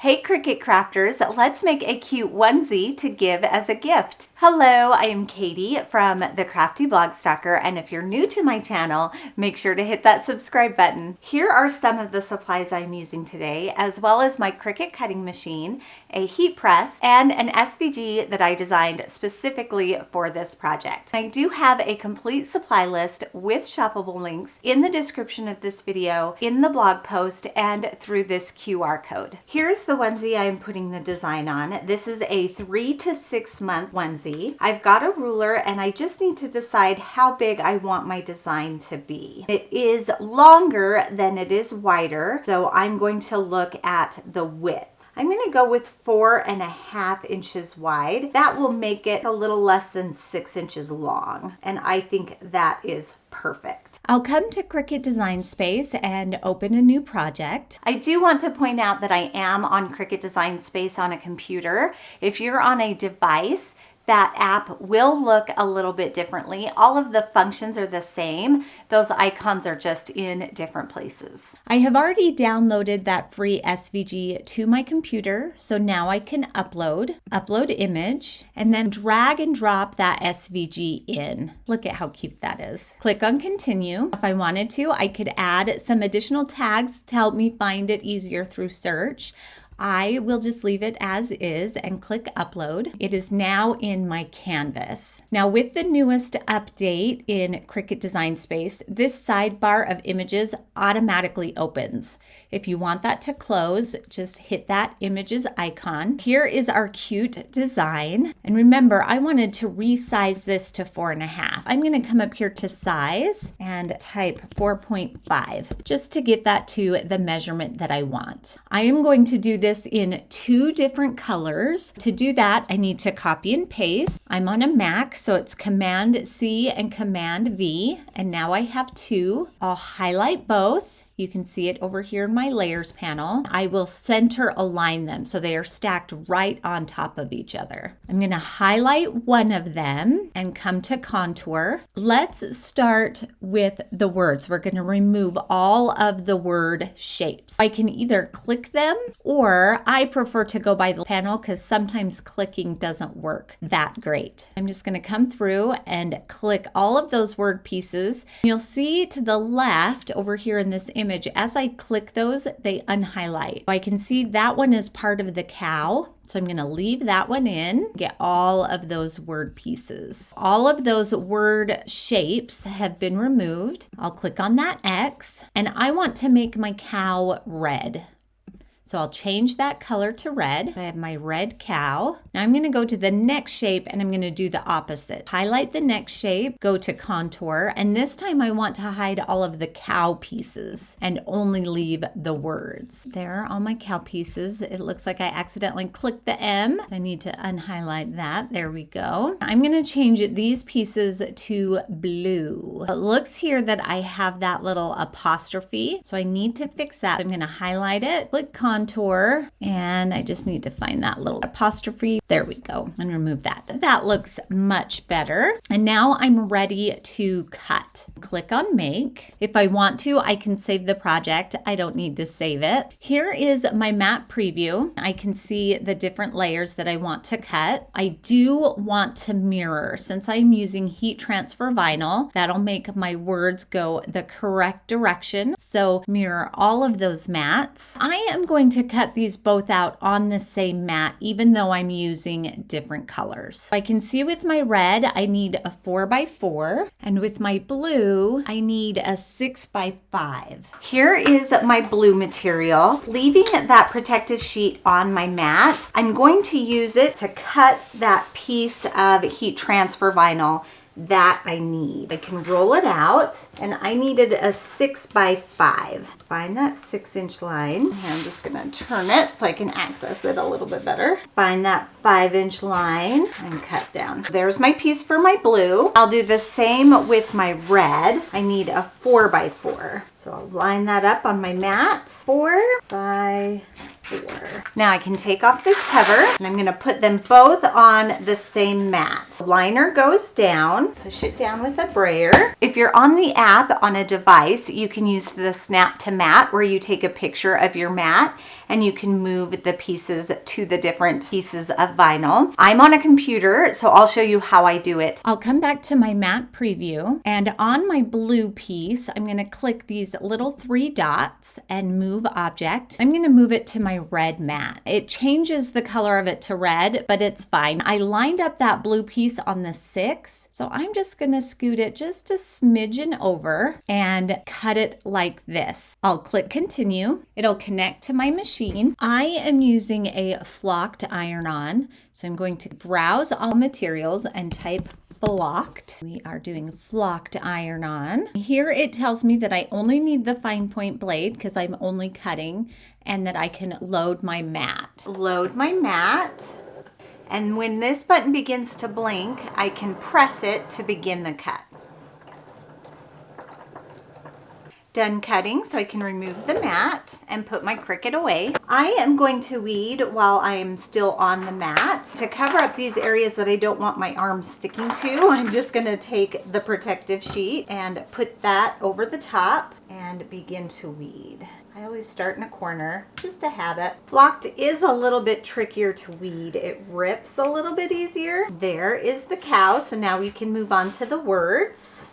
Hey Cricut Crafters, let's make a cute onesie to give as a gift. Hello, I am Katie from the Crafty blog Stalker, and if you're new to my channel, make sure to hit that subscribe button. Here are some of the supplies I'm using today, as well as my Cricut cutting machine, a heat press, and an SVG that I designed specifically for this project. I do have a complete supply list with shoppable links in the description of this video, in the blog post, and through this QR code. Here's the onesie I'm putting the design on. This is a 3 to 6 month onesie. I've got a ruler and I just need to decide how big I want my design to be. It is longer than it is wider, so I'm going to look at the width. I'm going to go with 4.5 inches wide. That will make it a little less than 6 inches long, and I think that is perfect. I'll come to Cricut Design Space and open a new project. I do want to point out that I am on Cricut Design Space on a computer. If you're on a device, that app will look a little bit differently. All of the functions are the same. Those icons are just in different places. I have already downloaded that free SVG to my computer, so now I can upload image, and then drag and drop that SVG in. Look at how cute that is. Click on continue. If I wanted to, I could add some additional tags to help me find it easier through search. I will just leave it as is and click upload. It is now in my canvas. Now with the newest update in Cricut Design Space, this sidebar of images automatically opens. If you want that to close, just hit that images icon. Here is our cute design. And remember, I wanted to resize this to 4.5. I'm gonna come up here to size and type 4.5 just to get that to the measurement that I want. I am going to do this in 2 different colors. To do that, I need to copy and paste. I'm on a Mac, so it's Command C and Command V, and now I have 2. I'll highlight both. You can see it over here in my layers panel. I will center align them so they are stacked right on top of each other. I'm gonna highlight one of them and come to contour. Let's start with the words. We're gonna remove all of the word shapes. I can either click them, or I prefer to go by the panel because sometimes clicking doesn't work that great. I'm just gonna come through and click all of those word pieces. You'll see to the left over here in this image, as I click those, they unhighlight. I can see that one is part of the cow, so I'm going to leave that one in, get all of those word pieces. All of those word shapes have been removed. I'll click on that X, and I want to make my cow red. So I'll change that color to red. I have my red cow. Now I'm gonna go to the next shape and I'm gonna do the opposite. Highlight the next shape, go to contour, and this time I want to hide all of the cow pieces and only leave the words. There are all my cow pieces. It looks like I accidentally clicked the M. I need to unhighlight that. There we go. I'm gonna change these pieces to blue. It looks here that I have that little apostrophe, so I need to fix that. I'm gonna highlight it, click contour, and I just need to find that little apostrophe. There we go, and remove that. That looks much better. And now I'm ready to cut. Click on make. If I want to, I can save the project. I don't need to save it. Here is my map preview. I can see the different layers that I want to cut. I do want to mirror. Since I'm using heat transfer vinyl, that'll make my words go the correct direction. So mirror all of those mats. I am going to cut these both out on the same mat, even though I'm using different colors. I can see with my red, I need a 4x4, and with my blue, I need a 6x5. Here is my blue material. Leaving that protective sheet on my mat, I'm going to use it to cut that piece of heat transfer vinyl that I need. I can roll it out, and I needed a 6x5. Find that 6-inch line. And I'm just gonna turn it so I can access it a little bit better. Find that 5-inch line and cut down. There's my piece for my blue. I'll do the same with my red. I need a 4x4. So I'll line that up on my mat. 4x4. 4. Now I can take off this cover and I'm going to put them both on the same mat. The liner goes down, push it down with a brayer. If you're on the app on a device, you can use the snap to mat where you take a picture of your mat and you can move the pieces to the different pieces of vinyl. I'm on a computer, so I'll show you how I do it. I'll come back to my mat preview, and on my blue piece, I'm gonna click these little 3 dots and move object. I'm gonna move it to my red mat. It changes the color of it to red, but it's fine. I lined up that blue piece on the 6, so I'm just gonna scoot it just a smidgen over and cut it like this. I'll click continue. It'll connect to my machine. I am using a flocked iron-on, so I'm going to browse all materials and type flocked. We are doing flocked iron-on. Here it tells me that I only need the fine point blade because I'm only cutting, and that I can load my mat. Load my mat. And when this button begins to blink, I can press it to begin the cut. Done cutting, so I can remove the mat and put my Cricut away. I am going to weed while I am still on the mat. To cover up these areas that I don't want my arms sticking to, I'm just gonna take the protective sheet and put that over the top and begin to weed. I always start in a corner, just a habit. Flocked is a little bit trickier to weed. It rips a little bit easier. There is the cow, so now we can move on to the words.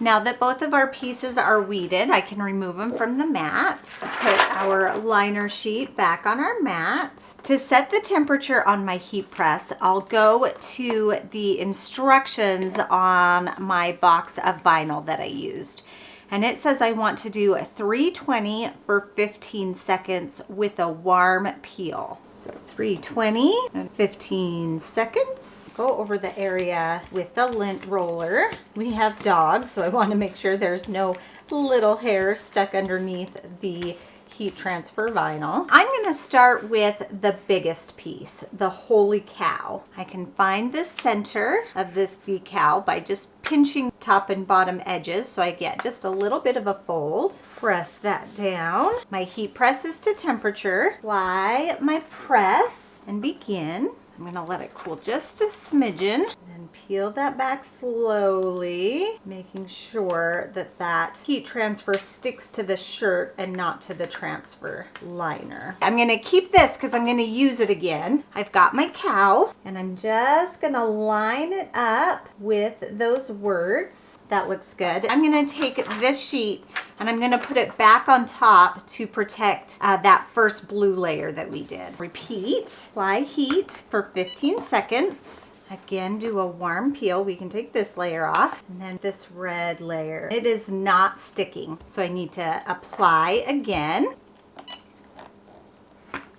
Now that both of our pieces are weeded, I can remove them from the mat. Put our liner sheet back on our mat. To set the temperature on my heat press, I'll go to the instructions on my box of vinyl that I used. And it says I want to do a 320 for 15 seconds with a warm peel. So 320 and 15 seconds. Go over the area with the lint roller. We have dogs, so I want to make sure there's no little hair stuck underneath the heat transfer vinyl. I'm going to start with the biggest piece, the holy cow. I can find the center of this decal by just pinching top and bottom edges so I get just a little bit of a fold. Press that down. My heat press is to temperature. Apply my press and begin. I'm going to let it cool just a smidgen and peel that back slowly, making sure that that heat transfer sticks to the shirt and not to the transfer liner. I'm going to keep this because I'm going to use it again. I've got my cow and I'm just going to line it up with those words. That looks good. I'm going to take this sheet and I'm going to put it back on top to protect that first blue layer that we did. Repeat, apply heat for 15 seconds. Again, do a warm peel. We can take this layer off and then this red layer. It is not sticking, so I need to apply again.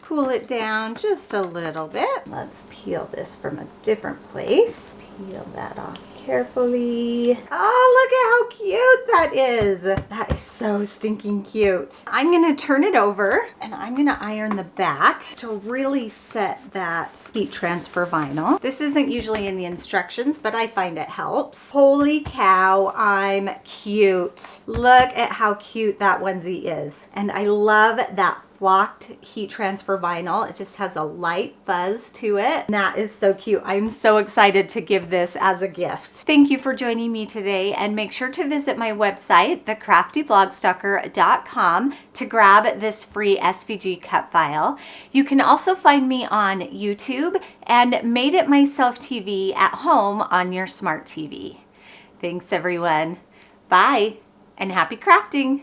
Cool it down just a little bit. Let's peel this from a different place. Peel that off carefully. Oh, look at how cute that is. That is so stinking cute. I'm gonna turn it over and I'm gonna iron the back to really set that heat transfer vinyl. This isn't usually in the instructions, but I find it helps. Holy cow, I'm cute. Look at how cute that onesie is. And I love that flocked heat transfer vinyl. It just has a light fuzz to it. And that is so cute. I'm so excited to give this as a gift. Thank you for joining me today, and make sure to visit my website, thecraftyblogsstalker.com, to grab this free SVG cut file. You can also find me on YouTube and Made It Myself TV at home on your smart TV. Thanks everyone. Bye and happy crafting.